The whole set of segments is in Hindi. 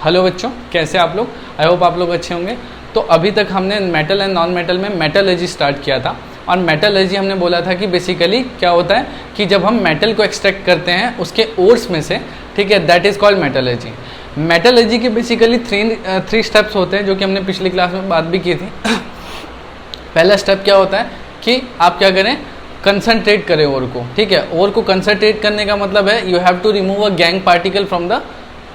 हेलो बच्चों, कैसे आप लोग? आई होप आप लोग अच्छे होंगे। तो अभी तक हमने मेटल एंड नॉन मेटल में मेटलर्जी स्टार्ट किया था और मेटलर्जी हमने बोला था कि बेसिकली क्या होता है कि जब हम मेटल को एक्सट्रैक्ट करते हैं उसके ओर्स में से, ठीक है, that is called metallurgy. Metallurgy के बेसिकली थ्री स्टेप्स होते हैं जो कि हमने पिछली क्लास में बात भी की थी। पहला स्टेप क्या होता है कि आप क्या करें, कंसंट्रेट करें ओर को, ठीक है। ओर को कंसंट्रेट करने का मतलब है you have to remove a gangue particle from the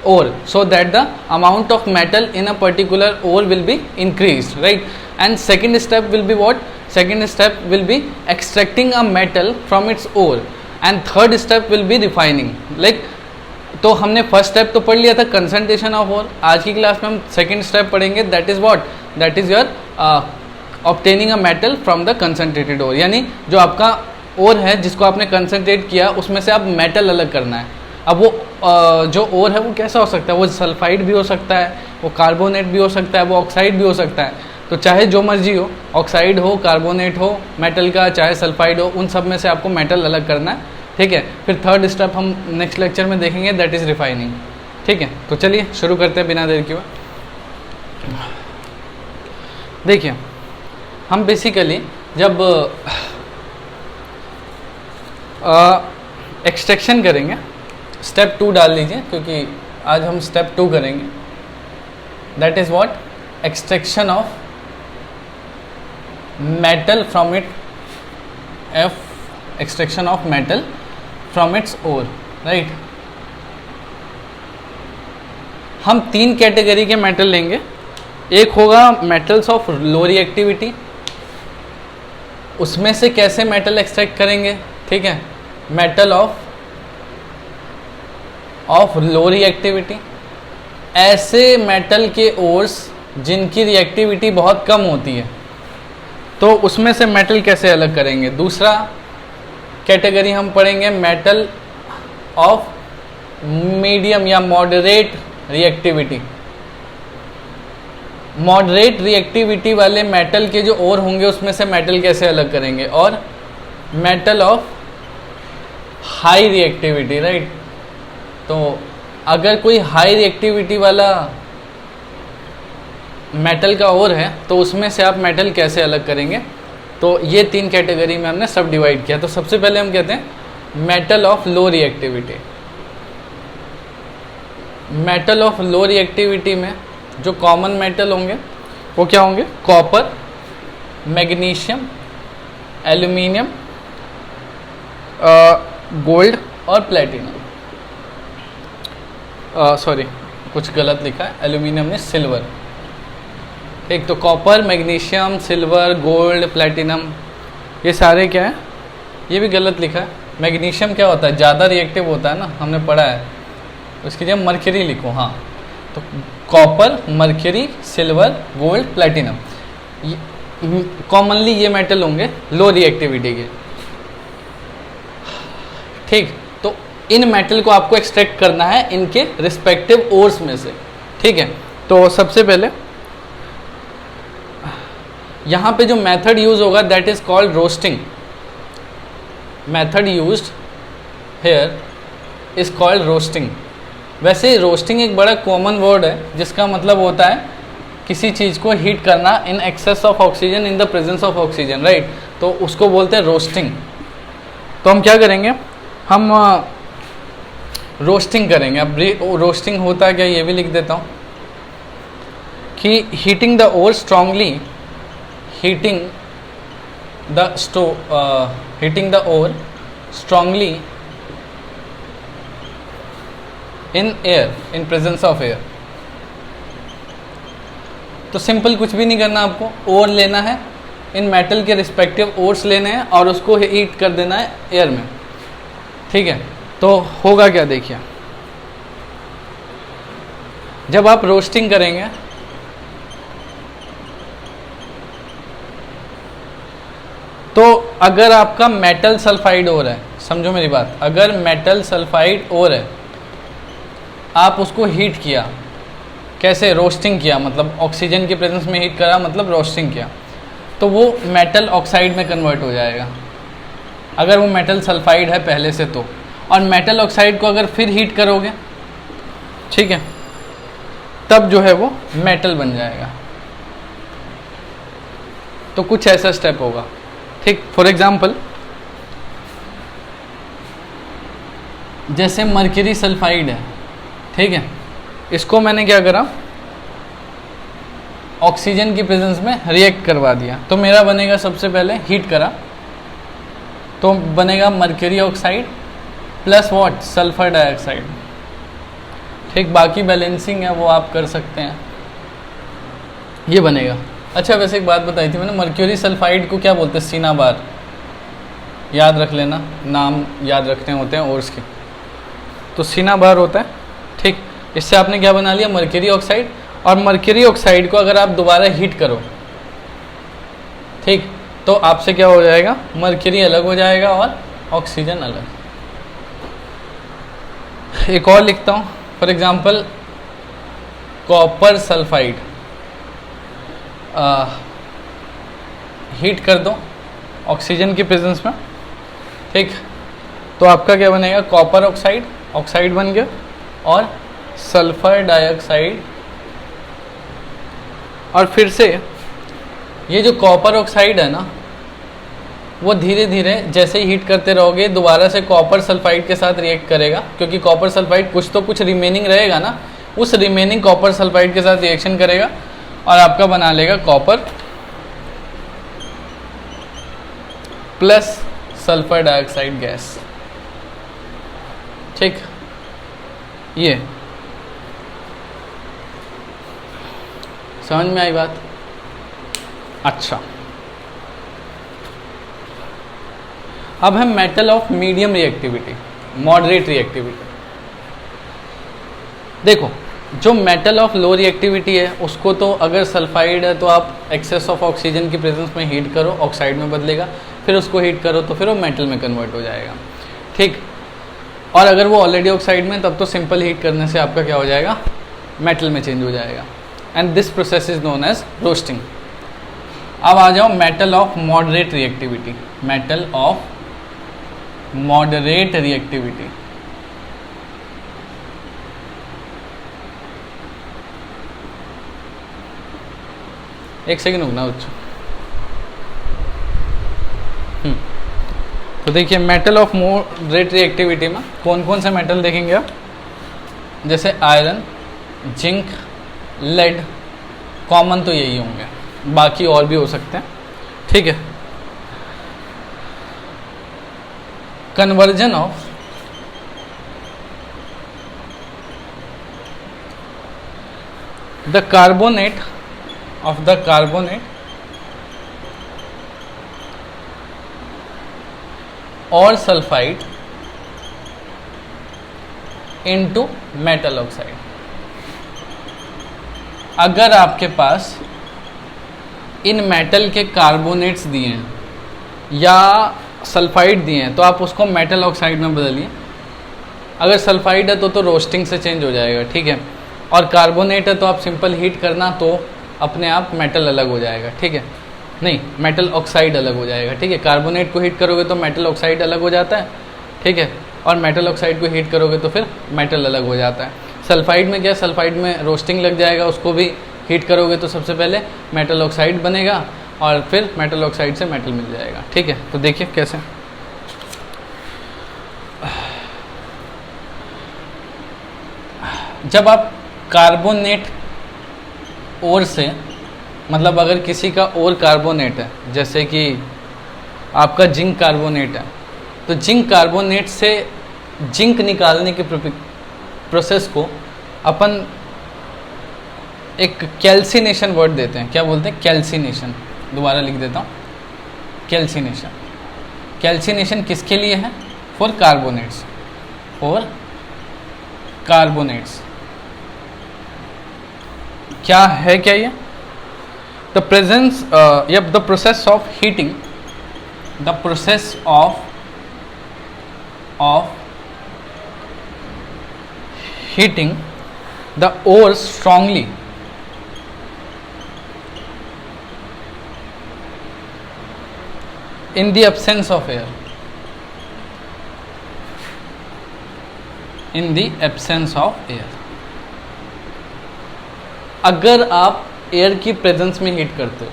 ore so that the amount of metal in a particular ore will be increased, right? And second step will be what? Second step will be extracting a metal from its ore and third step will be refining. Like तो हमने फर्स्ट स्टेप तो पढ़ लिया था कंसंट्रेशन ऑफ ओर। आज की क्लास में हम सेकंड स्टेप पढ़ेंगे, that is what? That is your obtaining a metal from the concentrated ore. यानी जो आपका ओर है जिसको आपने कंसंट्रेट किया उसमें से आप मेटल अलग करना है। अब वो जो ओर है वो कैसा हो सकता है? वो सल्फाइड भी हो सकता है, वो कार्बोनेट भी हो सकता है, वो ऑक्साइड भी हो सकता है। तो चाहे जो मर्जी हो, ऑक्साइड हो, कार्बोनेट हो मेटल का, चाहे सल्फाइड हो, उन सब में से आपको मेटल अलग करना है, ठीक है। फिर थर्ड स्टेप हम नेक्स्ट लेक्चर में देखेंगे, दैट इज़ रिफाइनिंग, ठीक है। तो चलिए शुरू करते हैं बिना देर किए। देखिए, हम बेसिकली जब एक्सट्रैक्शन करेंगे, स्टेप 2 डाल लीजिए क्योंकि आज हम स्टेप 2 करेंगे। That is what? Extraction of metal from extraction of metal from its ore, right. हम 3 कैटेगरी के मेटल लेंगे। एक होगा मेटल्स ऑफ लो रिएक्टिविटी, उसमें से कैसे मेटल एक्सट्रैक्ट करेंगे, ठीक है। मेटल ऑफ लो रिएक्टिविटी, ऐसे मेटल के ओर्स जिनकी रिएक्टिविटी बहुत कम होती है, तो उसमें से मेटल कैसे अलग करेंगे। दूसरा कैटेगरी हम पढ़ेंगे मेटल ऑफ मीडियम या मॉडरेट रिएक्टिविटी। मॉडरेट रिएक्टिविटी वाले मेटल के जो ओर होंगे उसमें से मेटल कैसे अलग करेंगे। और metal of high reactivity, right. तो अगर कोई हाई रिएक्टिविटी वाला मेटल का ओर है तो उसमें से आप मेटल कैसे अलग kरेंगे। तो ये 3 कैटेगरी में हमने सब डिवाइड किया। तो सबसे पहले हम कहते हैं metal of low reactivity. Metal of low reactivity में जो कॉमन मेटल होंगे वो क्या होंगे? कॉपर, मैग्नीशियम, एल्यूमिनियम, गोल्ड और प्लेटिनम। सॉरी, कुछ गलत लिखा है, एल्यूमिनियम में सिल्वर, ठीक। तो copper, magnesium, silver, gold, platinum, ये सारे क्या है? ये भी गलत लिखा है। मैग्नीशियम क्या होता है? ज़्यादा रिएक्टिव होता है ना, हमने पढ़ा है। उसकी जगह मर्क्यूरी लिखो, हाँ। तो copper, mercury, silver, gold, platinum, commonly ये मेटल होंगे लो रिएक्टिविटी के, ठीक। तो इन मेटल को आपको एक्सट्रैक्ट करना है इनके रिस्पेक्टिव ओर्स में से, ठीक है। तो सबसे पहले यहाँ पे जो मेथड यूज होगा that is called roasting. Method used here is called roasting. वैसे रोस्टिंग एक बड़ा कॉमन वर्ड है जिसका मतलब होता है किसी चीज़ को हीट करना in excess of oxygen in the presence of oxygen, right. तो उसको बोलते हैं रोस्टिंग। तो हम क्या करेंगे, हम रोस्टिंग करेंगे। अब रोस्टिंग होता है क्या, ये भी लिख देता हूँ कि heating the ore strongly, heating the ore strongly in air, in presence of air. तो सिंपल कुछ भी नहीं करना, आपको ओर लेना है, इन मेटल के रिस्पेक्टिव ओर्स लेने हैं और उसको हीट कर देना है एयर में, ठीक है। तो होगा क्या, देखिए, जब आप रोस्टिंग करेंगे तो अगर आपका मेटल सल्फाइड ओर है, समझो मेरी बात, अगर मेटल सल्फाइड ओर है, आप उसको हीट किया, कैसे? रोस्टिंग किया, मतलब ऑक्सीजन के प्रेजेंस में हीट करा, मतलब रोस्टिंग किया, तो वो मेटल ऑक्साइड में कन्वर्ट हो जाएगा अगर वो मेटल सल्फाइड है पहले से तो। और मेटल ऑक्साइड को अगर फिर हीट करोगे, ठीक है, तब जो है वो मेटल बन जाएगा। तो कुछ ऐसा स्टेप होगा, ठीक। फॉर एग्जाम्पल जैसे मर्क्यूरी सल्फाइड है, ठीक है, इसको मैंने क्या करा, ऑक्सीजन की प्रेजेंस में रिएक्ट करवा दिया, तो मेरा बनेगा, सबसे पहले हीट करा तो बनेगा mercury oxide plus what, sulphur dioxide, ठीक। बाकी बैलेंसिंग है वो आप कर सकते हैं, ये बनेगा। अच्छा वैसे एक बात बताई थी मैंने, मर्क्यूरी सल्फाइड को क्या बोलते हैं, सिनाबार, याद रख लेना, नाम याद रखने होते हैं ओर्स के, तो सिनाबार होता है, ठीक। इससे आपने क्या बना लिया, मर्क्यूरी ऑक्साइड। और मर्क्यूरी ऑक्साइड को अगर आप दोबारा हीट करो, ठीक, तो आपसे क्या हो जाएगा, मर्क्यूरी अलग हो जाएगा और ऑक्सीजन अलग। एक और लिखता हूँ, for example copper sulphide, heat कर दो ऑक्सीजन की प्रेजेंस में, ठीक, तो आपका क्या बनेगा, कॉपर ऑक्साइड, ऑक्साइड बन गया, और सल्फर डाइऑक्साइड। और फिर से ये जो कॉपर ऑक्साइड है ना, वो धीरे धीरे जैसे ही हीट करते रहोगे दोबारा से कॉपर सल्फाइड के साथ रिएक्ट करेगा, क्योंकि कॉपर सल्फाइड कुछ तो कुछ रिमेनिंग रहेगा ना, उस रिमेनिंग कॉपर सल्फाइड के साथ रिएक्शन करेगा और आपका बना लेगा copper plus sulphur dioxide gas, ठीक। ये समझ में आई बात? अच्छा, अब है metal of medium reactivity, moderate reactivity. देखो जो मेटल ऑफ लो रिएक्टिविटी है उसको तो अगर सल्फाइड है तो आप एक्सेस ऑफ ऑक्सीजन की प्रेजेंस में हीट करो, ऑक्साइड में बदलेगा, फिर उसको हीट करो तो फिर वो मेटल में कन्वर्ट हो जाएगा, ठीक। और अगर वो ऑलरेडी ऑक्साइड में, तब तो सिंपल हीट करने से आपका क्या हो जाएगा, मेटल में चेंज हो जाएगा। And this process is known as roasting. अब आ जाओ metal of moderate reactivity, metal of moderate reactivity. एक सेकेंड रुकना बच्चों। तो देखिए मेटल ऑफ मॉडरेट रिएक्टिविटी में कौन कौन से मेटल देखेंगे आप, जैसे आयरन, जिंक, लेड, कॉमन तो यही होंगे, बाकी और भी हो सकते हैं, ठीक है। Conversion of the carbonate of the carbonate or sulfide into metal oxide। अगर आपके पास इन मेटल के कार्बोनेट्स दिए हैं या सल्फाइड दिए हैं तो आप उसको मेटल ऑक्साइड में बदलिए। अगर सल्फाइड है तो रोस्टिंग से चेंज हो जाएगा, ठीक है। और कार्बोनेट है तो आप सिंपल हीट करना तो अपने आप मेटल अलग हो जाएगा, ठीक है। नहीं, मेटल ऑक्साइड अलग हो जाएगा, ठीक है। कार्बोनेट को हीट करोगे तो मेटल ऑक्साइड अलग हो जाता है, ठीक है। और मेटल ऑक्साइड को हीट करोगे तो फिर मेटल अलग हो जाता है। सल्फाइड में क्या, सल्फाइड में रोस्टिंग लग जाएगा, उसको भी हीट करोगे तो सबसे पहले मेटल ऑक्साइड बनेगा और फिर मेटल ऑक्साइड से मेटल मिल जाएगा, ठीक है। तो देखिए कैसे, जब आप कार्बोनेट ओर से, मतलब अगर किसी का ओर कार्बोनेट है, जैसे कि आपका जिंक कार्बोनेट है, तो जिंक कार्बोनेट से जिंक निकालने के प्रोसेस को अपन एक कैल्सिनेशन वर्ड देते हैं। क्या बोलते हैं? कैल्सिनेशन। दोबारा लिख देता हूँ, कैल्सिनेशन। कैल्सिनेशन किसके लिए है? For carbonates, for carbonates. क्या है, क्या ये? द प्रेजेंस या the process of heating, the process of heating the ore strongly in the absence of air, in the absence of air। अगर आप एयर की प्रेजेंस में हीट करते हो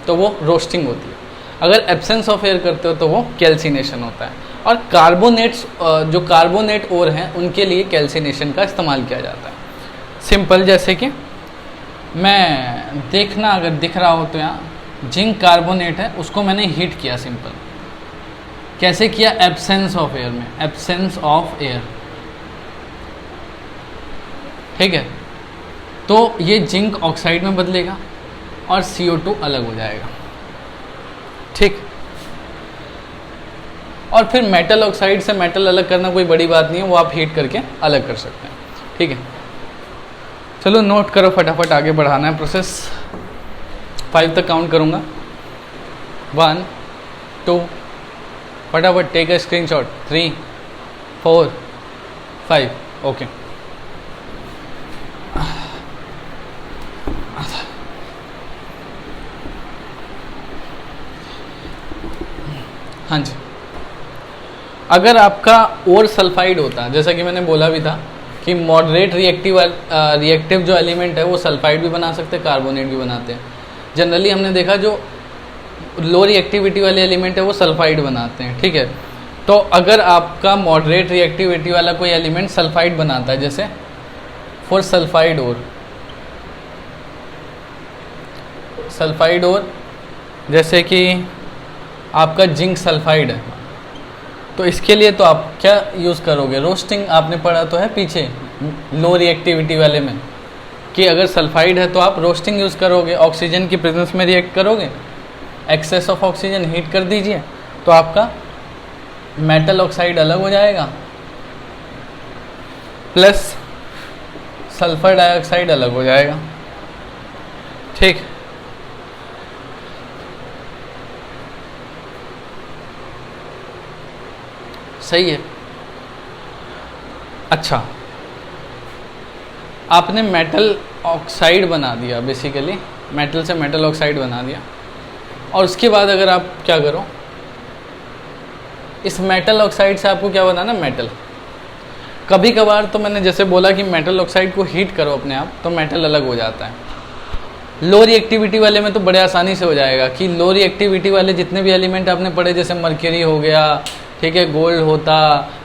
तो वो रोस्टिंग होती है, अगर एब्सेंस ऑफ एयर करते हो तो वो कैल्सिनेशन होता है। और कार्बोनेट्स, जो कार्बोनेट ओर हैं उनके लिए कैल्सिनेशन का इस्तेमाल किया जाता है। सिंपल, जैसे कि मैं देखना अगर दिख रहा हो तो यहाँ जिंक कार्बोनेट है, उसको मैंने हीट किया। सिंपल कैसे किया? एब्सेंस ऑफ एयर में, एब्सेंस ऑफ एयर, ठीक है। तो ये जिंक ऑक्साइड में बदलेगा और CO2 अलग हो जाएगा, ठीक। और फिर मेटल ऑक्साइड से मेटल अलग करना कोई बड़ी बात नहीं है, वो आप हीट करके अलग कर सकते हैं, ठीक है। चलो नोट करो, फटाफट आगे बढ़ाना है प्रोसेस। 5 तक काउंट करूँगा, 1 2, फटाफट टेक अ स्क्रीनशॉट, 3 4 5, ओके। हाँ जी, अगर आपका ओर सल्फाइड होता, जैसा कि मैंने बोला भी था कि मॉडरेट रिएक्टिव जो एलिमेंट है वो सल्फाइड भी बना सकते हैं, कार्बोनेट भी बनाते हैं। जनरली हमने देखा जो लो रिएक्टिविटी वाले एलिमेंट है वो सल्फाइड बनाते हैं, ठीक है। तो अगर आपका मॉडरेट रिएक्टिविटी वाला कोई एलिमेंट सल्फाइड बनाता है, जैसे फॉर सल्फाइड ओर जैसे कि आपका जिंक सल्फाइड है, तो इसके लिए तो आप क्या यूज़ करोगे? रोस्टिंग। आपने पढ़ा तो है पीछे लो रिएक्टिविटी वाले में कि अगर सल्फाइड है तो आप रोस्टिंग यूज़ करोगे, ऑक्सीजन की प्रेजेंस में रिएक्ट करोगे, एक्सेस ऑफ ऑक्सीजन हीट कर दीजिए तो आपका मेटल ऑक्साइड अलग हो जाएगा प्लस सल्फर डाइऑक्साइड अलग हो जाएगा, ठीक। सही है। अच्छा, आपने मेटल ऑक्साइड बना दिया, बेसिकली मेटल से मेटल ऑक्साइड बना दिया, और उसके बाद अगर आप क्या करो, इस मेटल ऑक्साइड से आपको क्या बनाना? मेटल। कभी कभार तो मैंने जैसे बोला कि मेटल ऑक्साइड को हीट करो अपने आप तो मेटल अलग हो जाता है। लो रिएक्टिविटी वाले में तो बड़े आसानी से हो जाएगा कि लो रिएक्टिविटी वाले जितने भी एलिमेंट आपने पढ़े, जैसे मर्क्यूरी हो गया, ठीक है, गोल्ड होता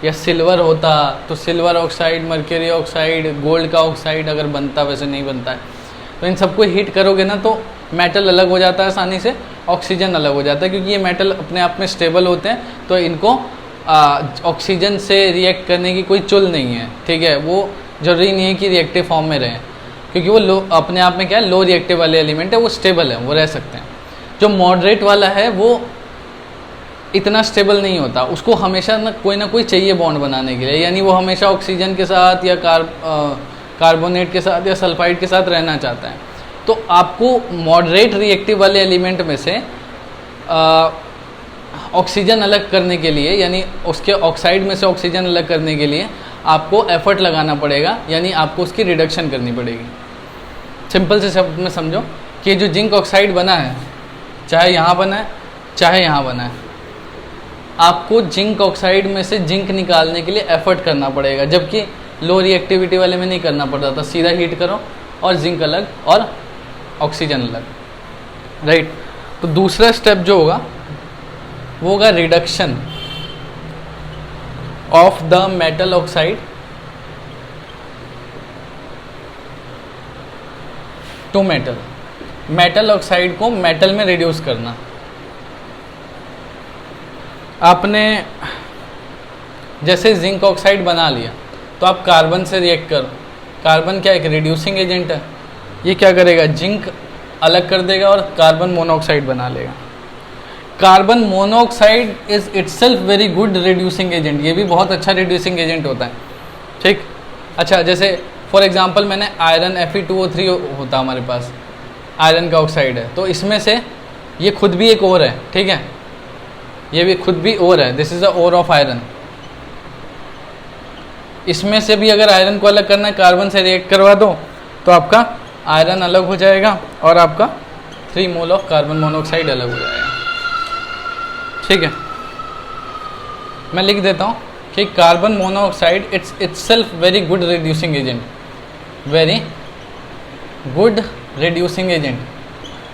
या सिल्वर होता, तो silver oxide, mercury oxide, gold का ऑक्साइड अगर बनता, वैसे नहीं बनता है, तो इन सबको हीट करोगे ना तो मेटल अलग हो जाता है आसानी से, ऑक्सीजन अलग हो जाता है, क्योंकि ये मेटल अपने आप में स्टेबल होते हैं, तो इनको ऑक्सीजन से रिएक्ट करने की कोई चुल नहीं है, ठीक है। वो जरूरी नहीं है कि रिएक्टिव फॉर्म में रहें, क्योंकि वो लो अपने आप में क्या है, लो रिएक्टिव वाले एलिमेंट है, वो स्टेबल है, वो रह सकते हैं। जो मॉडरेट वाला है वो इतना स्टेबल नहीं होता, उसको हमेशा ना कोई चाहिए बॉन्ड बनाने के लिए, यानी वो हमेशा ऑक्सीजन के साथ या कार्बोनेट के साथ या सल्फाइड के साथ रहना चाहता है। तो आपको मॉडरेट रिएक्टिव वाले एलिमेंट में से ऑक्सीजन अलग करने के लिए, यानी उसके ऑक्साइड में से ऑक्सीजन अलग करने के लिए आपको एफर्ट लगाना पड़ेगा, यानी आपको उसकी रिडक्शन करनी पड़ेगी। सिंपल से शब्द में समझो कि जो जिंक ऑक्साइड बना है, चाहे यहाँ बना है चाहे यहाँ बना है, आपको जिंक ऑक्साइड में से जिंक निकालने के लिए एफर्ट करना पड़ेगा, जबकि लो रिएक्टिविटी वाले में नहीं करना पड़ता था, सीधा हीट करो और जिंक अलग और ऑक्सीजन अलग, राइट। तो दूसरा स्टेप जो होगा वो होगा reduction of the metal oxide to metal. Metal oxide को मेटल में रिड्यूस करना। आपने जैसे जिंक ऑक्साइड बना लिया तो आप कार्बन से रिएक्ट करो, कार्बन क्या एक रिड्यूसिंग एजेंट है, ये क्या करेगा, जिंक अलग कर देगा और कार्बन मोनोऑक्साइड बना लेगा। Carbon monoxide is itself very good reducing agent, ये भी बहुत अच्छा रिड्यूसिंग एजेंट होता है, ठीक। अच्छा, जैसे फॉर एग्जांपल मैंने आयरन Fe2O3 होता हमारे पास, आयरन का ऑक्साइड है, तो इसमें से ये खुद भी एक ओर है, ठीक है, ये भी खुद भी ओर है, this is the ore of iron. इसमें से भी अगर आयरन को अलग करना है, कार्बन से रिएक्ट करवा दो तो आपका आयरन अलग हो जाएगा और आपका 3 मोल ऑफ कार्बन मोनोऑक्साइड अलग हो जाएगा, ठीक है। मैं लिख देता हूँ कि carbon monoxide it's itself very good reducing agent, very good reducing agent,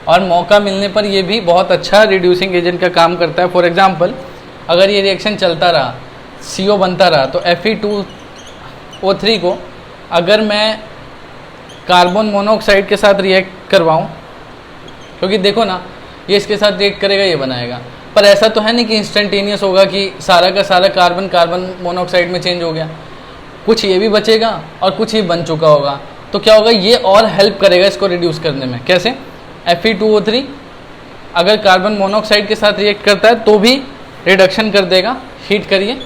और मौका मिलने पर ये भी बहुत अच्छा रिड्यूसिंग एजेंट का काम करता है। फॉर एग्जांपल अगर ये रिएक्शन चलता रहा, CO बनता रहा, तो Fe2O3 को अगर मैं कार्बन मोनोऑक्साइड के साथ रिएक्ट करवाऊँ, क्योंकि देखो ना ये इसके साथ रिएक्ट करेगा, ये बनाएगा, पर ऐसा तो है नहीं कि इंस्टेंटेनियस होगा कि सारा का सारा कार्बन कार्बन मोनोऑक्साइड में चेंज हो गया, कुछ ये भी बचेगा और कुछ ये बन चुका होगा। तो क्या होगा, ये और हेल्प करेगा इसको रिड्यूस करने में। कैसे? Fe2O3 अगर कार्बन मोनोऑक्साइड के साथ रिएक्ट करता है तो भी रिडक्शन कर देगा। हीट करिए,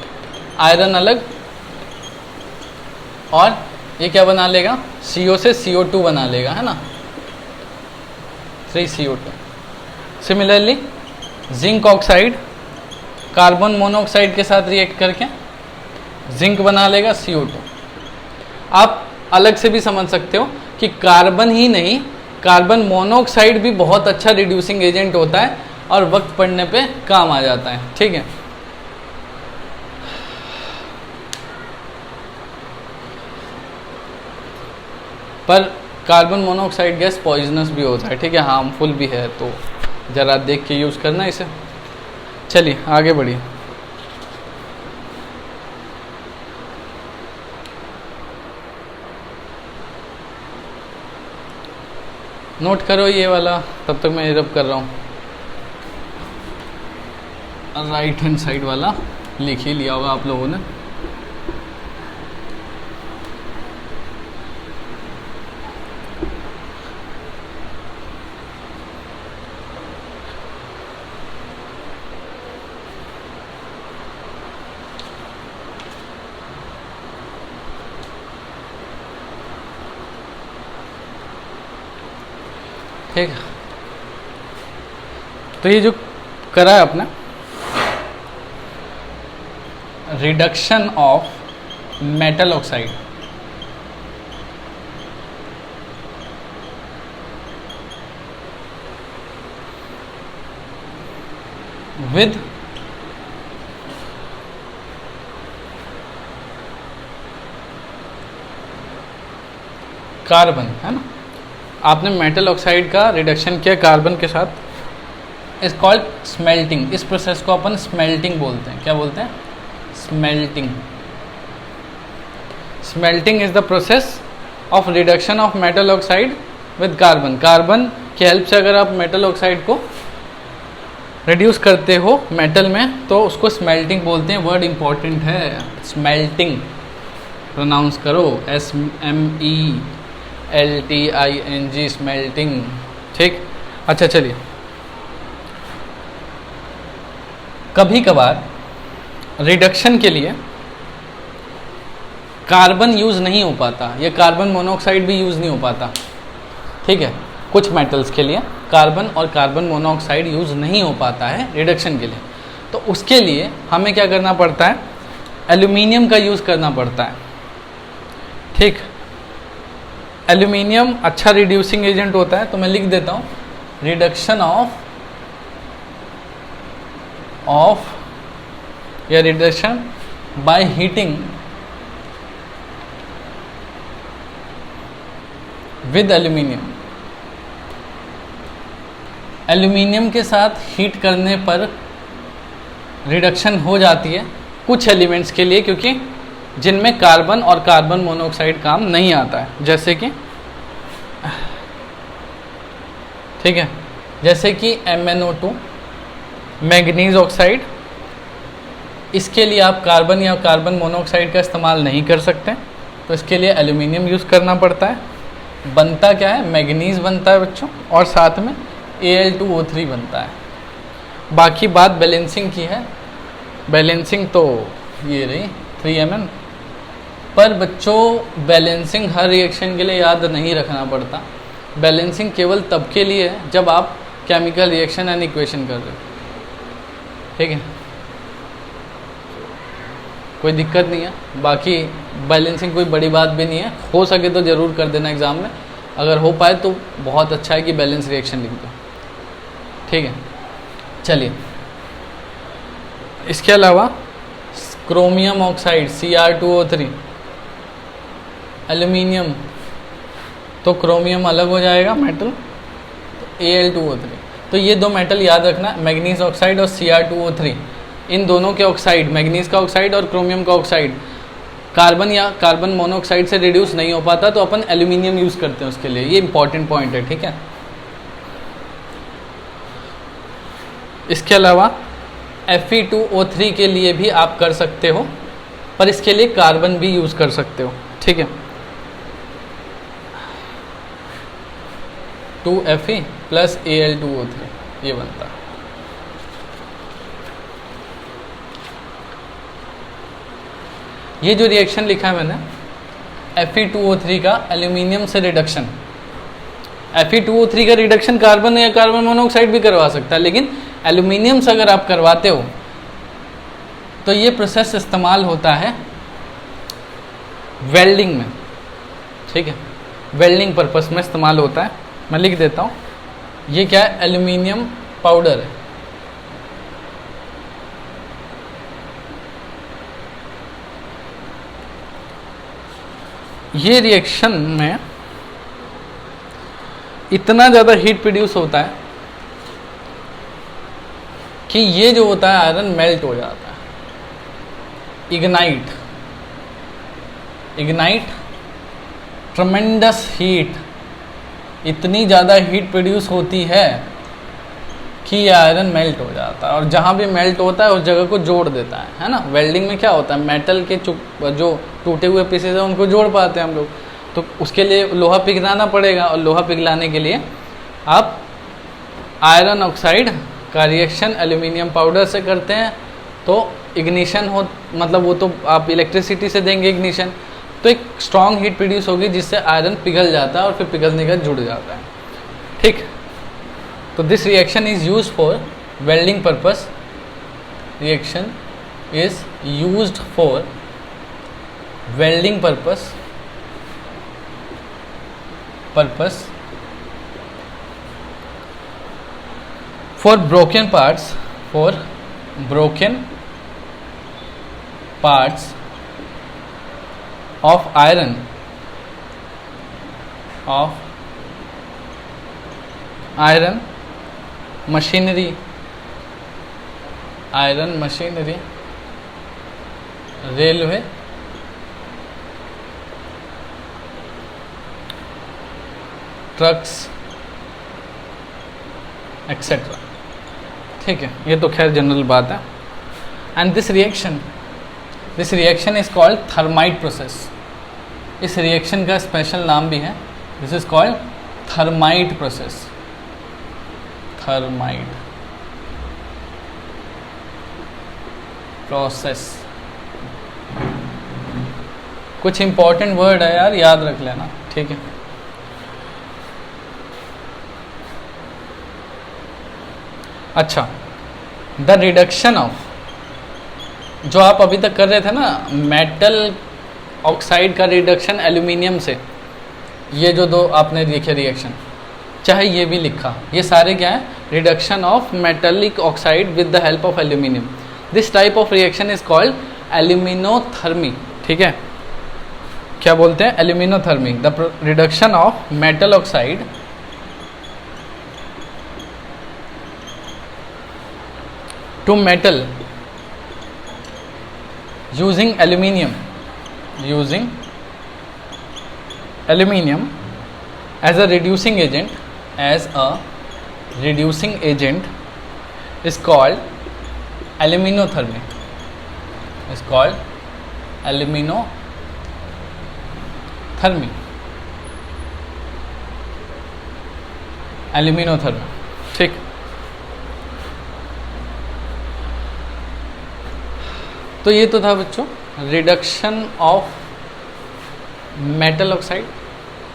आयरन अलग, और ये क्या बना लेगा, CO से CO2 बना लेगा, है ना, 3CO2। Similarly zinc oxide carbon monoxide के साथ रिएक्ट करके जिंक बना लेगा, CO2। आप अलग से भी समझ सकते हो कि कार्बन ही नहीं, कार्बन मोनोऑक्साइड भी बहुत अच्छा रिड्यूसिंग एजेंट होता है और वक्त पड़ने पे काम आ जाता है। ठीक है, पर कार्बन मोनोऑक्साइड गैस पॉइजनस भी होता है, ठीक है, हार्मफुल भी है, तो ज़रा देख के यूज़ करना इसे। चलिए आगे बढ़िए। नोट करो ये वाला, तब तक मैं रब कर रहा हूँ। राइट हैंड साइड वाला लिख ही लिया होगा आप लोगों ने। ठीक है, तो ये जो करा है अपने reduction of metal oxide with carbon, है ना, आपने मेटल ऑक्साइड का रिडक्शन किया कार्बन के साथ, इज कॉल्ड स्मेल्टिंग। इस प्रोसेस को अपन स्मेल्टिंग बोलते हैं। क्या बोलते हैं? Smelting. Smelting is the process of reduction of metal oxide with carbon. Carbon की हेल्प से अगर आप मेटल ऑक्साइड को रिड्यूस करते हो मेटल में, तो उसको स्मेल्टिंग बोलते हैं। वर्ड इंपॉर्टेंट है, स्मेल्टिंग प्रोनाउंस करो, SMELTING, स्मेल्टिंग। ठीक, अच्छा चलिए, कभी कभार रिडक्शन के लिए कार्बन यूज़ नहीं हो पाता, या कार्बन मोनोऑक्साइड भी यूज़ नहीं हो पाता। ठीक है, कुछ मेटल्स के लिए कार्बन और कार्बन मोनोऑक्साइड यूज़ नहीं हो पाता है रिडक्शन के लिए, तो उसके लिए हमें क्या करना पड़ता है? एल्यूमिनियम का यूज़ करना पड़ता है। ठीक, एल्यूमिनियम अच्छा रिड्यूसिंग एजेंट होता है, तो मैं लिख देता हूँ रिडक्शन ऑफ या reduction by heating with aluminium. Aluminium के साथ हीट करने पर रिडक्शन हो जाती है कुछ एलिमेंट्स के लिए, क्योंकि जिनमें कार्बन और कार्बन मोनोऑक्साइड काम नहीं आता है, जैसे कि ठीक है, जैसे कि MnO2, मैग्नीज ऑक्साइड। इसके लिए आप कार्बन या कार्बन मोनोऑक्साइड का इस्तेमाल नहीं कर सकते, तो इसके लिए एल्यूमिनियम यूज़ करना पड़ता है। बनता क्या है? मैग्नीज बनता है बच्चों, और साथ में Al2O3 बनता है। बाकी बात बैलेंसिंग की है, बैलेंसिंग तो ये रही 3Mn। पर बच्चों बैलेंसिंग हर रिएक्शन के लिए याद नहीं रखना पड़ता। बैलेंसिंग केवल तब के लिए है जब आप केमिकल रिएक्शन एंड इक्वेशन कर रहे हो। ठीक है, कोई दिक्कत नहीं है। बाकी बैलेंसिंग कोई बड़ी बात भी नहीं है, हो सके तो ज़रूर कर देना एग्ज़ाम में, अगर हो पाए तो बहुत अच्छा है कि बैलेंस रिएक्शन लिख दो। ठीक है, चलिए, इसके अलावा क्रोमियम ऑक्साइड Cr2O3, एल्यूमिनियम तो क्रोमियम अलग हो जाएगा मेटल, Al2O3। तो ये दो मेटल याद रखना, मैग्नीज ऑक्साइड और Cr2O3, इन दोनों के ऑक्साइड, मैग्नीज का ऑक्साइड और क्रोमियम का ऑक्साइड, कार्बन या कार्बन मोनोऑक्साइड से रिड्यूस नहीं हो पाता, तो अपन एल्यूमिनियम यूज़ करते हैं उसके लिए। ये इंपॉर्टेंट पॉइंट है, ठीक है। इसके अलावा Fe2O3 के लिए भी आप कर सकते हो, पर इसके लिए कार्बन भी यूज़ कर सकते हो, ठीक है। 2Fe प्लस Al2O3 ये बनता है। ये जो रिएक्शन लिखा है मैंने Fe2O3 का एल्यूमिनियम से रिडक्शन, Fe2O3 का रिडक्शन कार्बन या कार्बन मोनोऑक्साइड भी करवा सकता है, लेकिन एल्यूमिनियम से अगर आप करवाते हो तो ये प्रोसेस इस्तेमाल होता है वेल्डिंग में, ठीक है, वेल्डिंग पर्पस में इस्तेमाल होता है। मैं लिख देता हूँ, ये क्या है, एल्यूमिनियम पाउडर है। ये रिएक्शन में इतना ज़्यादा हीट प्रोड्यूस होता है कि ये जो होता है आयरन मेल्ट हो जाता है, इग्नाइट, ट्रमेंडस हीट, इतनी ज़्यादा हीट प्रोड्यूस होती है कि ये आयरन मेल्ट हो जाता है, और जहाँ भी मेल्ट होता है उस जगह को जोड़ देता है ना। वेल्डिंग में क्या होता है, मेटल के जो टूटे हुए पीसेस हैं उनको जोड़ पाते हैं हम लोग, तो उसके लिए लोहा पिघलाना पड़ेगा, और लोहा पिघलाने के लिए आप आयरन ऑक्साइड का रिएक्शन एल्यूमिनियम पाउडर से करते हैं, तो इग्निशन हो, मतलब वो तो आप इलेक्ट्रिसिटी से देंगे इग्निशन, तो एक स्ट्रॉन्ग हीट प्रोड्यूस होगी जिससे आयरन पिघल जाता है और फिर पिघलने का जुड़ जाता है, ठीक। तो this reaction is used for welding purpose, reaction is used for welding purpose for broken parts of iron machinery, railway, trucks etcetera, ठीक है। ये तो खैर जनरल बात है। And this reaction is called thermite process. इस रिएक्शन का स्पेशल नाम भी है, this is called thermite process, कुछ इंपॉर्टेंट वर्ड है यार, याद रख लेना, ठीक है। अच्छा, द रिडक्शन ऑफ, जो आप अभी तक कर रहे थे ना, मेटल ऑक्साइड का रिडक्शन एल्यूमिनियम से, ये जो दो आपने लिखे रिएक्शन, चाहे ये भी लिखा, ये सारे क्या है, reduction of metallic oxide with the help of aluminium. This type of reaction is called aluminothermy, ठीक है। क्या बोलते हैं, aluminothermy, the reduction of metal oxide to metal using aluminium as a reducing agent is called aluminothermy, ठीक। तो ये तो था बच्चों रिडक्शन ऑफ मेटल ऑक्साइड,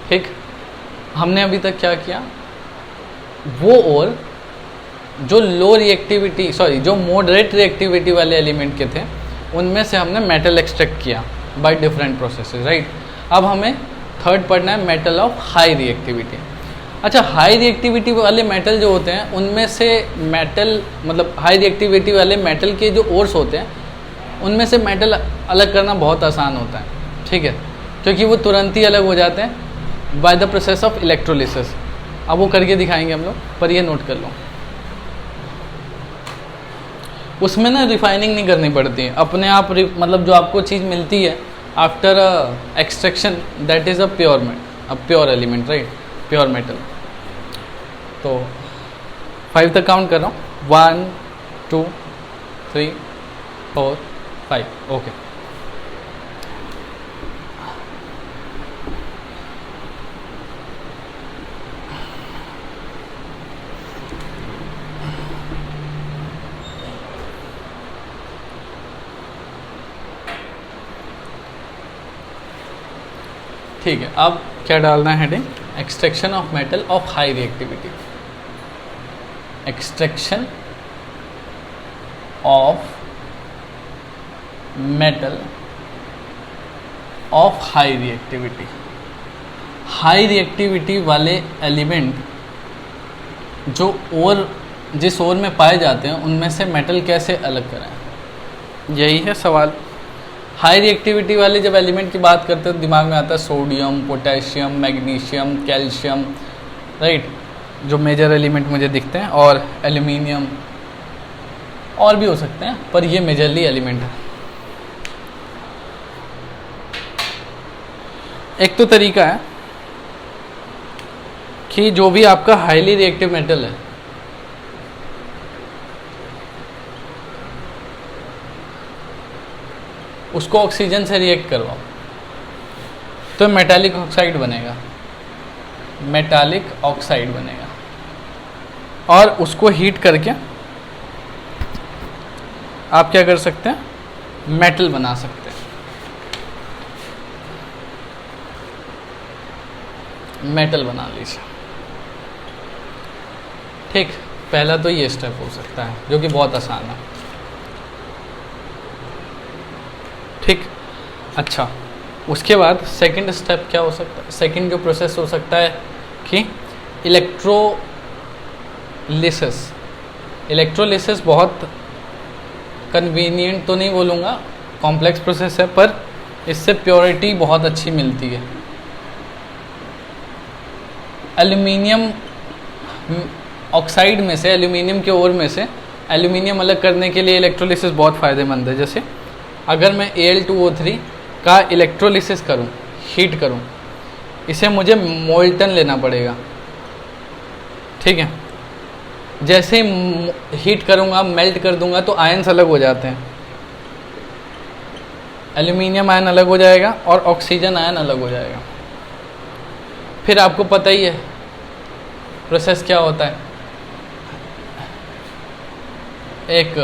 ठीक। हमने अभी तक क्या किया, वो और जो लो रिएक्टिविटी जो मॉडरेट रिएक्टिविटी वाले एलिमेंट के थे उनमें से हमने मेटल एक्सट्रैक्ट किया बाय डिफरेंट प्रोसेसेस, राइट। अब हमें थर्ड पढ़ना है मेटल ऑफ हाई रिएक्टिविटी। अच्छा, हाई रिएक्टिविटी वाले मेटल जो होते हैं उनमें से मेटल, मतलब हाई रिएक्टिविटी वाले मेटल के जो ओर्स होते हैं उनमें से मेटल अलग करना बहुत आसान होता है, ठीक है, क्योंकि वो तुरंत ही अलग हो जाते हैं। By the process of electrolysis. अब वो करके दिखाएंगे हम लोग, पर ये नोट कर लो। उसमें ना रिफाइनिंग नहीं करनी पड़ती है, अपने आप मतलब जो आपको चीज़ मिलती है after extraction, that is a pure element, right, pure metal. तो 5 तक काउंट कर रहा हूँ, 1 2 3 4 5, ओके। ठीक है, अब क्या डालना है heading? Extraction of metal of high reactivity. Extraction of metal of high reactivity. High reactivity वाले एलिमेंट जो और जिस ओर में पाए जाते हैं उनमें से मेटल कैसे अलग कराएं, यही है सवाल। हाई रिएक्टिविटी वाले जब एलिमेंट की बात करते हैं तो दिमाग में आता है sodium, potassium, magnesium, calcium, right, जो मेजर एलिमेंट मुझे दिखते हैं, और एल्यूमिनियम, और भी हो सकते हैं, पर ये मेजरली एलिमेंट है। एक तो तरीका है कि जो भी आपका हाईली रिएक्टिव मेटल है उसको ऑक्सीजन से रिएक्ट करवाओ तो मेटालिक ऑक्साइड बनेगा, मेटालिक ऑक्साइड बनेगा, और उसको हीट करके आप क्या कर सकते हैं? मेटल बना सकते हैं, मेटल बना लीजिए। ठीक, पहला तो ये स्टेप हो सकता है जो कि बहुत आसान है। ठीक, अच्छा, उसके बाद सेकंड स्टेप क्या हो सकता है? सेकंड जो प्रोसेस हो सकता है कि इलेक्ट्रोलिसिस। इलेक्ट्रोलिसिस बहुत कन्वीनियंट तो नहीं बोलूँगा, कॉम्प्लेक्स प्रोसेस है, पर इससे प्योरिटी बहुत अच्छी मिलती है। एल्यूमिनियम ऑक्साइड में से, एल्यूमिनियम के ओर में से एल्यूमिनियम अलग करने के लिए इलेक्ट्रोलिसिस बहुत फ़ायदेमंद है। जैसे अगर मैं Al2O3 का इलेक्ट्रोलिसिस करूं, हीट करूं, इसे मुझे मोल्टन लेना पड़ेगा, ठीक है। जैसे ही हीट करूंगा, मेल्ट कर दूंगा, तो आयन्स अलग हो जाते हैं। एल्यूमिनियम आयन अलग हो जाएगा और ऑक्सीजन आयन अलग हो जाएगा। फिर आपको पता ही है प्रोसेस क्या होता है, एक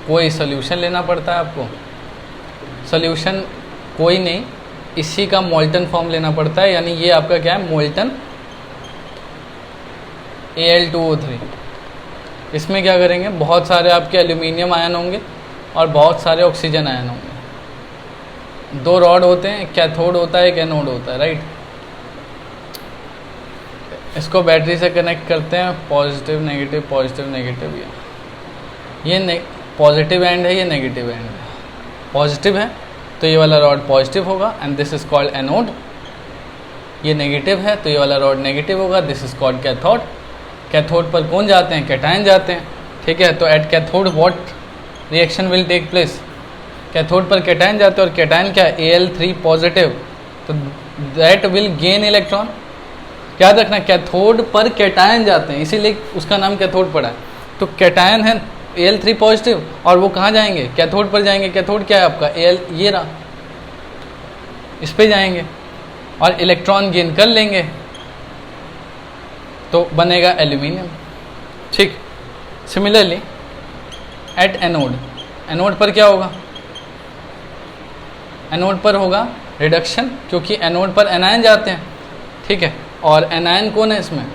कोई सॉल्यूशन लेना पड़ता है आपको। सॉल्यूशन कोई नहीं, इसी का मोल्टन फॉर्म लेना पड़ता है, यानी ये आपका क्या है? Molten Al2O3। इसमें क्या करेंगे? बहुत सारे आपके एल्यूमिनियम आयन होंगे और बहुत सारे ऑक्सीजन आयन होंगे। 2 रॉड होते हैं, एक कैथोड होता है, एक एनोड होता है, राइट। इसको बैटरी से कनेक्ट करते हैं, पॉजिटिव नेगेटिव, पॉजिटिव नेगेटिव। ये पॉजिटिव एंड है, ये नेगेटिव एंड है। पॉजिटिव है तो ये वाला रॉड पॉजिटिव होगा, and this is called anode. ये नेगेटिव है तो ये वाला रॉड नेगेटिव होगा, this is called cathode. Cathode पर कौन जाते हैं? कैटायन जाते हैं, ठीक है। तो at cathode what reaction will take place? Cathode पर कैटायन जाते हैं, और कैटायन क्या है? Al3 पॉजिटिव, तो दैट विल गेन इलेक्ट्रॉन। याद रखना, कैथोड पर कैटायन जाते हैं, इसीलिए उसका नाम कैथोड पड़ा है। तो कैटायन है Al3 पॉजिटिव, और वो कहाँ जाएंगे? कैथोड पर जाएंगे। कैथोड क्या है आपका? ये रहा, इस पे जाएंगे और इलेक्ट्रॉन गेन कर लेंगे, तो बनेगा एल्यूमिनियम, ठीक। सिमिलरली एट एनोड, एनोड पर क्या होगा? एनोड पर होगा रिडक्शन, क्योंकि एनोड पर एनायन जाते हैं, ठीक है। और एनायन कौन है इसमें?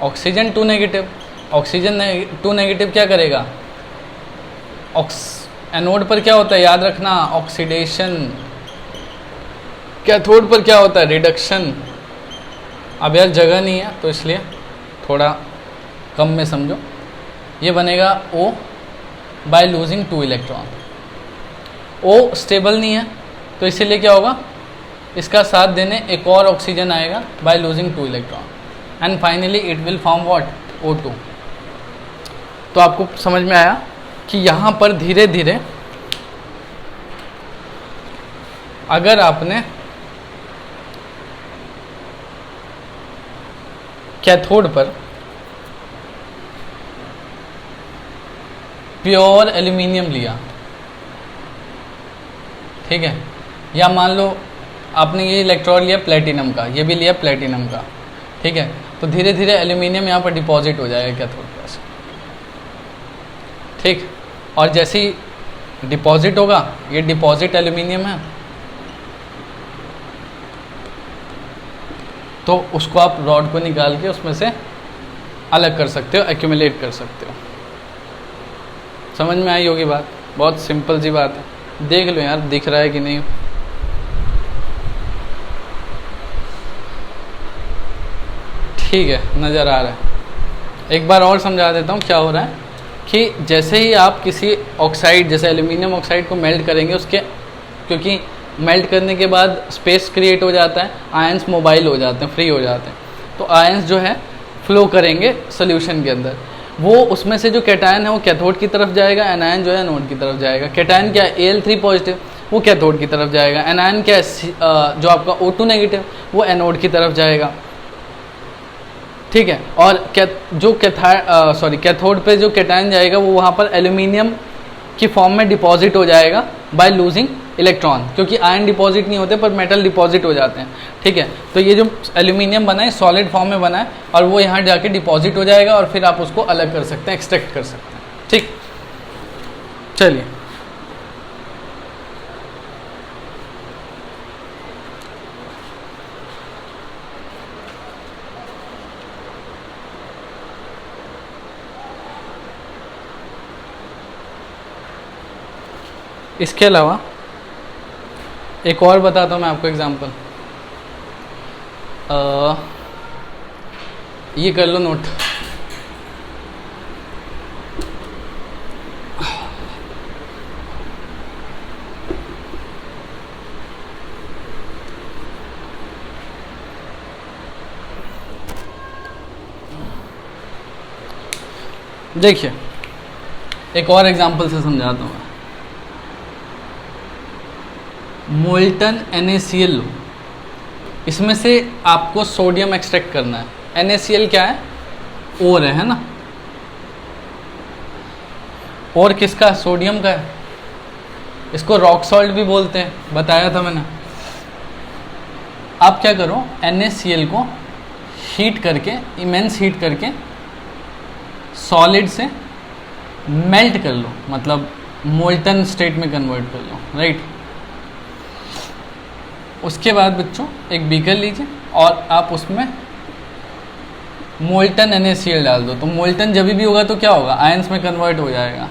Oxygen 2 negative. ऑक्सीजन 2 नेगेटिव क्या करेगा? एनोड पर क्या होता है? याद रखना, ऑक्सीडेशन। कैथोड पर क्या होता है? रिडक्शन। अब यार जगह नहीं है तो इसलिए थोड़ा कम में समझो। ये बनेगा O by losing 2 electron. O stable नहीं है तो इसीलिए क्या होगा? इसका साथ देने एक और ऑक्सीजन आएगा by losing 2 electron and finally it will form what O2। तो आपको समझ में आया कि यहाँ पर धीरे धीरे अगर आपने कैथोड पर प्योर एल्यूमिनियम लिया, ठीक है, या मान लो आपने ये इलेक्ट्रोड लिया प्लेटिनम का, ये भी लिया प्लेटिनम का, ठीक है, तो धीरे धीरे एल्यूमिनियम यहाँ पर डिपॉजिट हो जाएगा कैथोड पर से, ठीक। और जैसे ही डिपॉजिट होगा, ये डिपॉजिट एल्यूमिनियम है, तो उसको आप रॉड को निकाल के उसमें से अलग कर सकते हो, एक्यूमुलेट कर सकते हो। समझ में आई होगी बात, बहुत सिंपल सी बात है। देख लो यार दिख रहा है कि नहीं। ठीक है, नज़र आ रहा है। एक बार और समझा देता हूँ क्या हो रहा है कि जैसे ही आप किसी ऑक्साइड जैसे एल्यूमिनियम ऑक्साइड को मेल्ट करेंगे, उसके क्योंकि मेल्ट करने के बाद स्पेस क्रिएट हो जाता है, आयंस मोबाइल हो जाते हैं, फ्री हो जाते हैं, तो आयंस जो है फ्लो करेंगे सॉल्यूशन के अंदर। वो उसमें से जो कैटायन है वो कैथोड की तरफ जाएगा, एनायन जो है एनोड की तरफ जाएगा। कैटायन क्या है Al3 पॉजिटिव, वो कैथोड की तरफ जाएगा। एनायन क्या है जो आपका O2 नेगेटिव, वो एनोड की तरफ जाएगा, ठीक है। और कैथोड पे जो कैटायन जाएगा वो वहाँ पर एल्यूमिनियम की फॉर्म में डिपॉजिट हो जाएगा बाय लूजिंग इलेक्ट्रॉन, क्योंकि आयन डिपॉजिट नहीं होते पर मेटल डिपॉजिट हो जाते हैं, ठीक है। तो ये जो एल्यूमिनियम बना है सॉलिड फॉर्म में बना है और वो यहाँ जाके डिपॉजिट हो जाएगा और फिर आप उसको अलग कर सकते हैं, एक्सट्रैक्ट कर सकते हैं, ठीक। चलिए इसके अलावा एक और बताता हूँ मैं आपको एग्जांपल। ये कर लो नोट। देखिए एक और एग्जांपल से समझाता हूँ। मोल्टन NaCl लो, इसमें से आपको सोडियम एक्सट्रैक्ट करना है। NaCl क्या है? ओर है ना। और किसका? सोडियम का है। इसको रॉक सॉल्ट भी बोलते हैं, बताया था मैंने। आप क्या करो, NaCl को हीट करके, इमेंस हीट करके सॉलिड से मेल्ट कर लो, मतलब मोल्टन स्टेट में कन्वर्ट कर लो, राइट। उसके बाद बच्चों एक बीकर लीजिए और आप उसमें मोल्टन NaCl डाल दो। तो मोल्टन जब भी होगा तो क्या होगा, आयंस में कन्वर्ट हो जाएगा।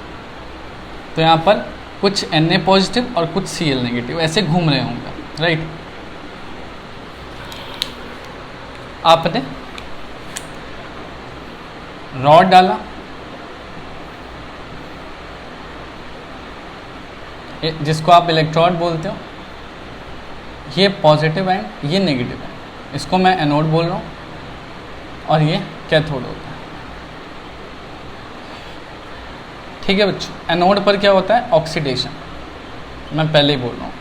तो यहाँ पर कुछ Na पॉजिटिव और कुछ Cl नेगेटिव ऐसे घूम रहे होंगे, राइट। आपने रॉड डाला, जिसको आप इलेक्ट्रोड बोलते हो, ये पॉजिटिव एंड ये नेगेटिव है, इसको मैं एनोड बोल रहा हूँ, और ये कैथोड होता है, ठीक है बच्चों। एनोड पर क्या होता है, ऑक्सीडेशन, मैं पहले ही बोल रहा हूँ।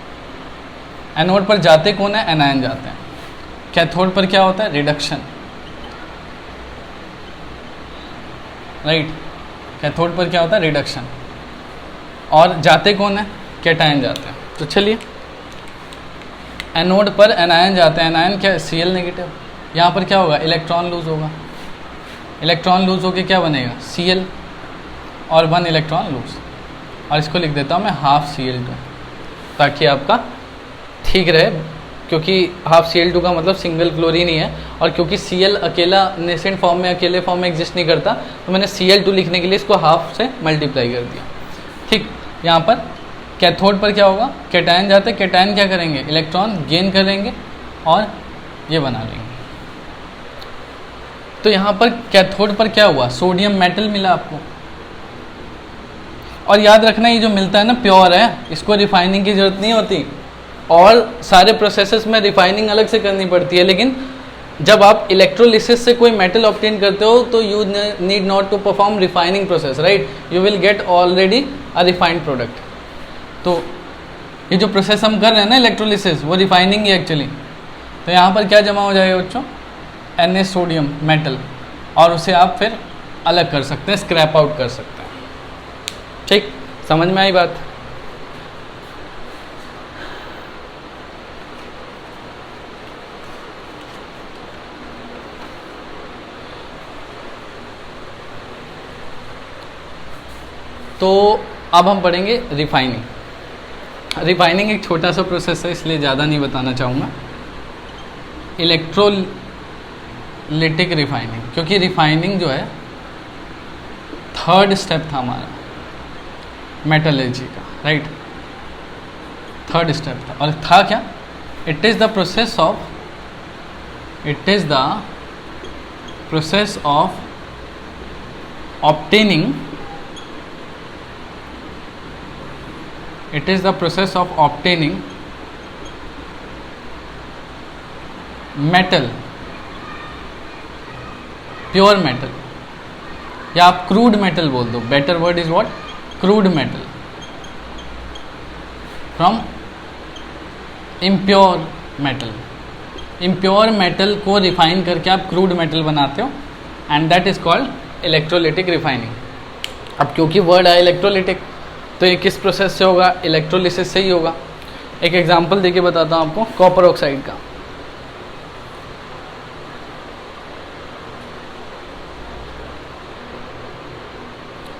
एनोड पर जाते कौन है, एनायन जाते हैं। कैथोड पर क्या होता है, रिडक्शन, राइट। कैथोड पर क्या होता है, रिडक्शन, और जाते कौन है, कैटायन जाते हैं। तो चलिए, एनोड पर एनायन जाते हैं। एनायन क्या है, Cl नेगेटिव। यहाँ पर क्या होगा, इलेक्ट्रॉन लूज होगा। इलेक्ट्रॉन लूज होके क्या बनेगा, Cl और 1 इलेक्ट्रॉन लूज। और इसको लिख देता हूँ मैं हाफ Cl2, ताकि आपका ठीक रहे, क्योंकि हाफ Cl2 का मतलब सिंगल क्लोरीन ही है। और क्योंकि Cl अकेला नेसेंट फॉर्म में, अकेले फॉर्म में एग्जिस्ट नहीं करता, तो मैंने Cl2 लिखने के लिए इसको हाफ से मल्टीप्लाई कर दिया, ठीक। यहाँ पर कैथोड पर क्या होगा, कैटायन जाते हैं। कैटायन क्या करेंगे, इलेक्ट्रॉन गेन करेंगे और ये बना लेंगे। तो यहाँ पर कैथोड पर क्या हुआ, सोडियम मेटल मिला आपको। और याद रखना, ये जो मिलता है ना प्योर है, इसको रिफाइनिंग की जरूरत नहीं होती, और सारे प्रोसेसेस में रिफाइनिंग अलग से करनी पड़ती है, लेकिन जब आप इलेक्ट्रोलिसिस से कोई मेटल ऑब्टेन करते हो तो you need not to perform refining process, right, you will get already a refined product. तो ये जो प्रोसेस हम कर रहे हैं ना इलेक्ट्रोलिसिस, वो रिफाइनिंग है एक्चुअली। तो यहाँ पर क्या जमा हो जाएगा बच्चों, Na सोडियम मेटल, और उसे आप फिर अलग कर सकते हैं, स्क्रैप आउट कर सकते हैं। ठीक, समझ में आई बात? तो अब हम पढ़ेंगे रिफाइनिंग। रिफाइनिंग एक छोटा सा प्रोसेस है, इसलिए ज़्यादा नहीं बताना चाहूँगा। इलेक्ट्रोलिटिक रिफाइनिंग, क्योंकि रिफाइनिंग जो है थर्ड स्टेप था हमारा मेटलर्जी का, राइट, थर्ड स्टेप था। और था क्या? It is the process of obtaining metal, pure metal, या आप क्रूड मेटल बोल दो, better word is what, crude metal, from impure metal. Impure metal को रिफाइन करके आप क्रूड मेटल बनाते हो, and that is called electrolytic refining. अब क्योंकि वर्ड है इलेक्ट्रोलिटिक, तो ये किस प्रोसेस से होगा? इलेक्ट्रोलिसिस से ही होगा। एक एग्जांपल देके बताता हूँ आपको कॉपर ऑक्साइड का।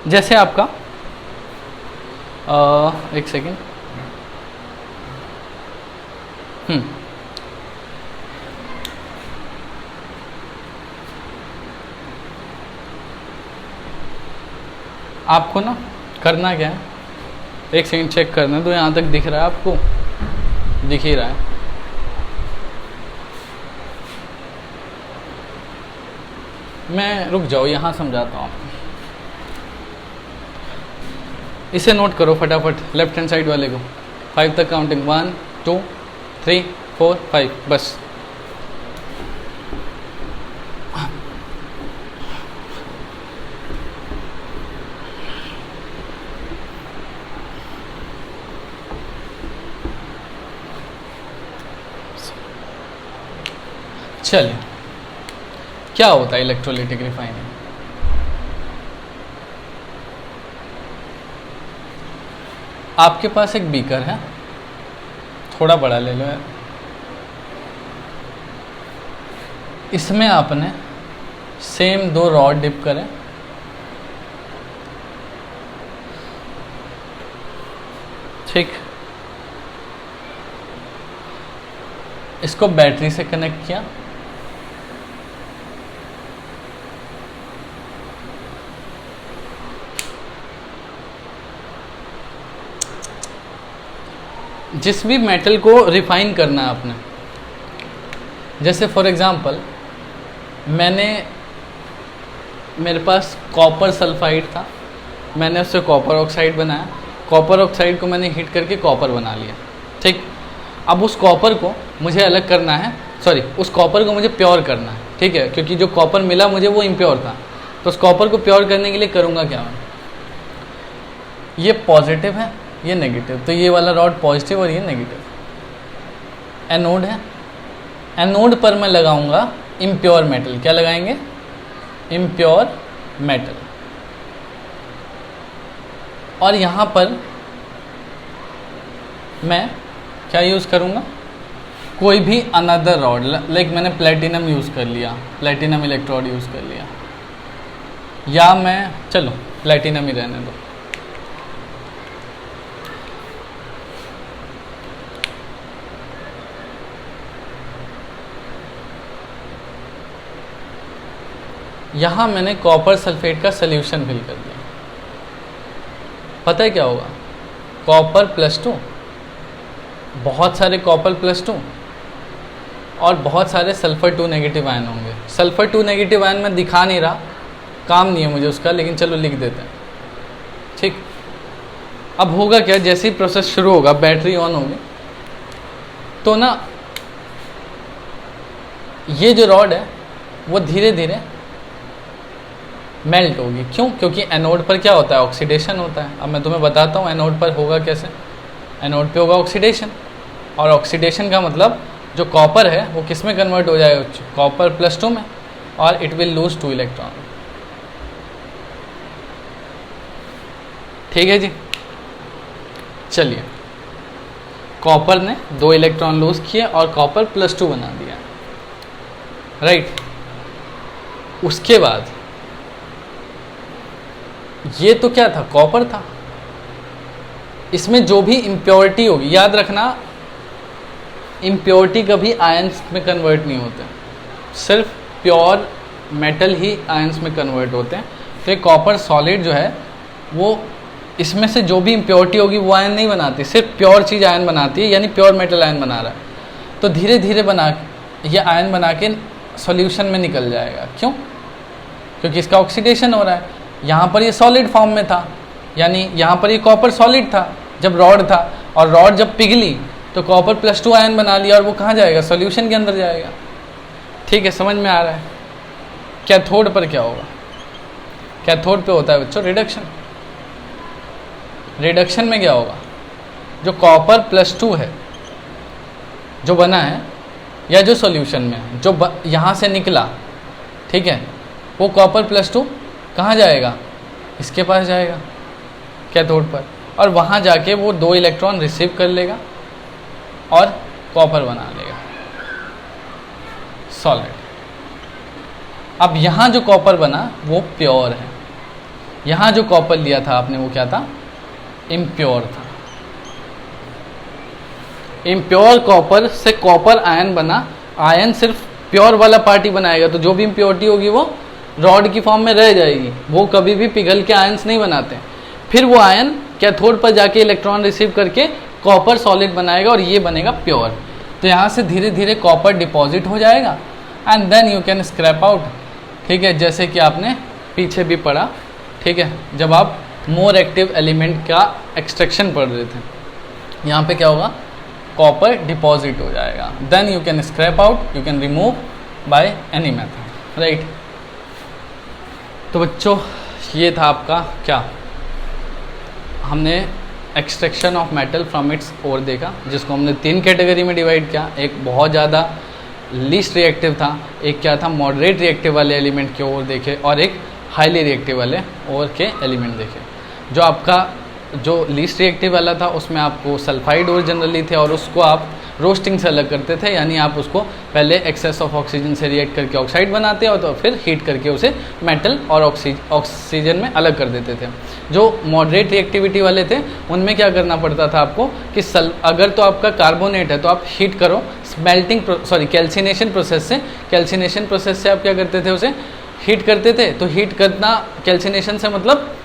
जैसे आपका एक सेकेंड, आपको ना करना क्या है, एक सेकंड चेक करना तो यहाँ तक दिख रहा है आपको, दिख ही रहा है। मैं रुक जाओ, यहाँ समझाता हूँ आपको। इसे नोट करो फटाफट, लेफ्ट हैंड साइड वाले को, 5 तक काउंटिंग, 1 2 3 4 5, बस। चलिए, क्या होता है इलेक्ट्रोलिटिक रिफाइनिंग? आपके पास एक बीकर है, थोड़ा बड़ा ले लो यार। इसमें आपने सेम 2 रॉड डिप करें, ठीक, इसको बैटरी से कनेक्ट किया, जिस भी मेटल को रिफाइन करना है आपने, जैसे फॉर एग्जांपल मेरे पास कॉपर सल्फाइड था, मैंने उससे कॉपर ऑक्साइड बनाया, कॉपर ऑक्साइड को मैंने हीट करके कॉपर बना लिया, ठीक। अब उस कॉपर को मुझे अलग करना है, उस कॉपर को मुझे प्योर करना है, ठीक है, क्योंकि जो कॉपर मिला मुझे वो इम्प्योर था। तो उस कॉपर को प्योर करने के लिए करूँगा क्या मैं? ये पॉजिटिव है, ये नेगेटिव, तो ये वाला रॉड पॉजिटिव और ये नेगेटिव। एनोड है, एनोड पर मैं लगाऊंगा इम्प्योर मेटल। क्या लगाएंगे? Impure metal. और यहाँ पर मैं क्या यूज़ करूँगा? कोई भी अनदर रॉड, लाइक मैंने प्लेटिनम यूज़ कर लिया, प्लेटिनम इलेक्ट्रोड यूज़ कर लिया, या मैं, चलो प्लेटिनम ही रहने दो, यहाँ मैंने कॉपर सल्फेट का सल्यूशन फिल कर दिया। पता है क्या होगा? कॉपर +2, बहुत सारे कॉपर +2 और बहुत सारे सल्फर 2 नेगेटिव आयन होंगे। सल्फर 2 नेगेटिव आयन मैं दिखा नहीं रहा, काम नहीं है मुझे उसका, लेकिन चलो लिख देते हैं, ठीक। अब होगा क्या, जैसे ही प्रोसेस शुरू होगा बैटरी ऑन होगी, तो ना ये जो रॉड है वो धीरे धीरे मेल्ट होगी। क्यों? क्योंकि एनोड पर क्या होता है, ऑक्सीडेशन होता है। अब मैं तुम्हें बताता हूँ एनोड पर होगा कैसे। एनोड पे होगा ऑक्सीडेशन, और ऑक्सीडेशन का मतलब जो कॉपर है वो किस में कन्वर्ट हो जाएगा, कॉपर +2 में, और इट विल लूज 2 इलेक्ट्रॉन। ठीक है जी। चलिए, कॉपर ने 2 इलेक्ट्रॉन लूज किए और कॉपर +2 बना दिया, राइट। उसके बाद ये तो क्या था, कॉपर था। इसमें जो भी इम्प्योरिटी होगी, याद रखना इम्प्योरिटी कभी आयंस में कन्वर्ट नहीं होते, सिर्फ प्योर मेटल ही आयंस में कन्वर्ट होते हैं। तो ये कॉपर सॉलिड जो है वो इसमें से जो भी इम्प्योरिटी होगी वो आयन नहीं बनाती, सिर्फ प्योर चीज़ आयन बनाती है, यानी प्योर मेटल आयन बना रहा है। तो धीरे धीरे बना ये आयन बना के सॉल्यूशन में निकल जाएगा। क्यों? क्योंकि इसका ऑक्सीडेशन हो रहा है। यहाँ पर ये सॉलिड फॉर्म में था, यानी यहाँ पर ये कॉपर सॉलिड था जब रॉड था, और रॉड जब पिघली तो कॉपर +2 आयन बना लिया, और वो कहाँ जाएगा, सॉल्यूशन के अंदर जाएगा। ठीक है, समझ में आ रहा है। कैथोड पर क्या होगा, कैथोड पे होता है बच्चों रिडक्शन। रिडक्शन में क्या होगा, जो कॉपर +2 है जो बना है, या जो सॉल्यूशन में है, जो यहाँ से निकला, ठीक है, वो कॉपर +2 कहाँ जाएगा, इसके पास जाएगा कैथोड पर, और वहाँ जाके वो 2 इलेक्ट्रॉन रिसीव कर लेगा और कॉपर बना लेगा सॉलिड। अब यहाँ जो कॉपर बना वो प्योर है, यहाँ जो कॉपर लिया था आपने वो क्या था, इम्प्योर था। इम्प्योर कॉपर से कॉपर आयन बना, आयन सिर्फ प्योर वाला पार्ट ही बनाएगा, तो जो भी इम्प्योरिटी होगी वो रॉड की फॉर्म में रह जाएगी, वो कभी भी पिघल के आयन्स नहीं बनाते। फिर वो आयन कैथोड पर जाके इलेक्ट्रॉन रिसीव करके कॉपर सॉलिड बनाएगा, और ये बनेगा प्योर। तो यहाँ से धीरे धीरे कॉपर डिपॉजिट हो जाएगा, and then you can scrap out. ठीक है, जैसे कि आपने पीछे भी पढ़ा, ठीक है, जब आप मोर एक्टिव एलिमेंट का एक्सट्रैक्शन पढ़ रहे थे, यहाँ पे क्या होगा, कॉपर डिपॉजिट हो जाएगा, then you can scrap out, you can remove by any method, right. तो बच्चों ये था आपका क्या, हमने extraction of metal from its ore देखा, जिसको हमने 3 कैटेगरी में डिवाइड किया। एक बहुत ज़्यादा लीस्ट रिएक्टिव था, एक क्या था, मॉडरेट रिएक्टिव वाले एलिमेंट के ओर देखे, और एक हाईली रिएक्टिव वाले ओर के एलिमेंट देखे। जो आपका जो लीस्ट रिएक्टिव वाला था उसमें आपको सल्फाइड ओर जनरली थे, और उसको आप रोस्टिंग से अलग करते थे, यानी आप उसको पहले एक्सेस ऑफ ऑक्सीजन से रिएक्ट करके ऑक्साइड बनाते और तो फिर हीट करके उसे मेटल और ऑक्सीजन में अलग कर देते थे। जो मॉडरेट रिएक्टिविटी वाले थे उनमें क्या करना पड़ता था आपको कि अगर तो आपका कार्बोनेट है तो आप हीट करो कैल्सिनेशन प्रोसेस से आप क्या करते थे, उसे हीट करते थे। तो हीट करना कैल्सिनेशन से मतलब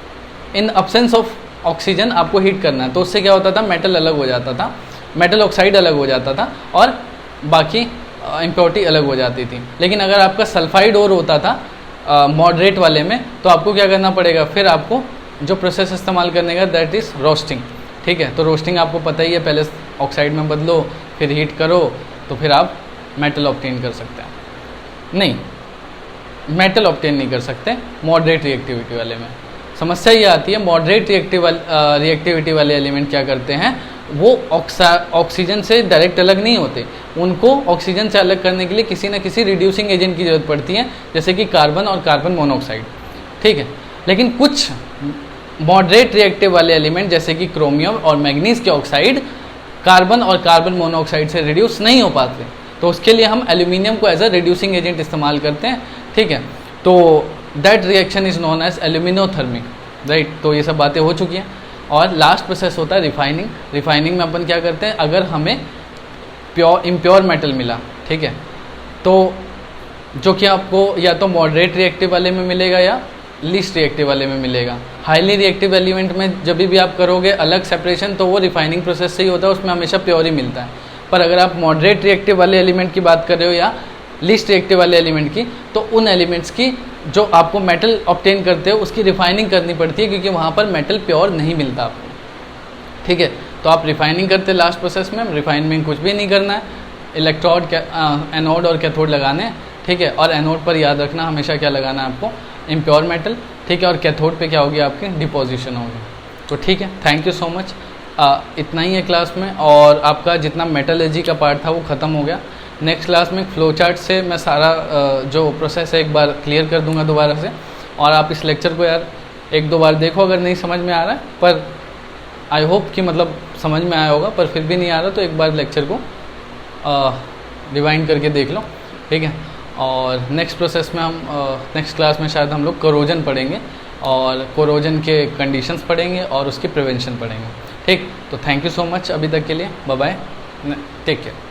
इन अब्सेंस ऑफ ऑक्सीजन आपको हीट करना है, तो उससे क्या होता था, मेटल अलग हो जाता था, मेटल ऑक्साइड अलग हो जाता था, और बाकी इम्प्योरिटी अलग हो जाती थी। लेकिन अगर आपका सल्फाइड और होता था मॉडरेट वाले में, तो आपको क्या करना पड़ेगा, फिर आपको जो प्रोसेस इस्तेमाल करने का, दैट इज़ रोस्टिंग। ठीक है, तो रोस्टिंग आपको पता ही है, पहले ऑक्साइड में बदलो, फिर हीट करो, तो फिर आप मेटल ऑब्टेन कर सकते हैं। नहीं, मेटल ऑब्टेन नहीं कर सकते मॉडरेट रिएक्टिविटी वाले में। समस्या ये आती है, मॉडरेट रिएक्टिविटी वाले एलिमेंट क्या करते हैं, वो ऑक्सीजन से डायरेक्ट अलग नहीं होते, उनको ऑक्सीजन से अलग करने के लिए किसी न किसी रिड्यूसिंग एजेंट की ज़रूरत पड़ती है, जैसे कि कार्बन और कार्बन मोनोऑक्साइड। ठीक है, लेकिन कुछ मॉडरेट रिएक्टिव वाले एलिमेंट जैसे कि क्रोमियम और मैग्नीज के ऑक्साइड कार्बन और कार्बन मोनोऑक्साइड से रिड्यूस नहीं हो पाते, तो उसके लिए हम एल्यूमिनियम को एज अ रिड्यूसिंग एजेंट इस्तेमाल करते हैं। ठीक है, तो that reaction is known as aluminothermic, right. तो ये सब बातें हो चुकी हैं, और लास्ट प्रोसेस होता है रिफाइनिंग। रिफाइनिंग में अपन क्या करते हैं, अगर हमें इम्प्योर मेटल मिला, ठीक है, तो जो कि आपको या तो मॉडरेट रिएक्टिव वाले में मिलेगा या लीस्ट रिएक्टिव वाले में मिलेगा। हाईली रिएक्टिव एलिमेंट में जब भी आप करोगे अलग सेपरेशन, तो वो रिफाइनिंग प्रोसेस से ही होता है, उसमें हमेशा प्योर ही मिलता है। पर अगर आप मॉडरेट रिएक्टिव वाले एलिमेंट की बात कर रहे हो या लीस्ट रिएक्टिव वाले एलिमेंट की, तो उन एलिमेंट्स की जो आपको मेटल ऑब्टेन करते हो उसकी रिफाइनिंग करनी पड़ती है, क्योंकि वहाँ पर मेटल प्योर नहीं मिलता आपको। ठीक है, तो आप रिफाइनिंग करते लास्ट प्रोसेस में, रिफाइनिंग कुछ भी नहीं करना है, इलेक्ट्रोड एनोड और कैथोड लगाने हैं, ठीक है। और एनोड पर याद रखना हमेशा क्या लगाना है आपको, इम्प्योर मेटल, ठीक है। और कैथोड पे क्या होगी आपकी डिपोजिशन होगी। तो ठीक है, थैंक यू सो मच। इतना ही है क्लास में, और आपका जितना मेटलर्जी का पार्ट था वो ख़त्म हो गया। नेक्स्ट क्लास में फ्लो चार्ट से मैं सारा जो प्रोसेस है एक बार क्लियर कर दूंगा दोबारा से, और आप इस लेक्चर को यार एक दो बार देखो, अगर नहीं समझ में आ रहा है, पर आई होप कि मतलब समझ में आया होगा, पर फिर भी नहीं आ रहा तो एक बार लेक्चर को रिवाइंड करके देख लो, ठीक है। और नेक्स्ट प्रोसेस में हम नेक्स्ट क्लास में शायद हम लोग कोरोजन पढ़ेंगे, और कोरोजन के कंडीशंस पढ़ेंगे और उसकी प्रिवेंशन पढ़ेंगे, ठीक। तो थैंक यू सो मच अभी तक के लिए, बाय बाय, टेक केयर।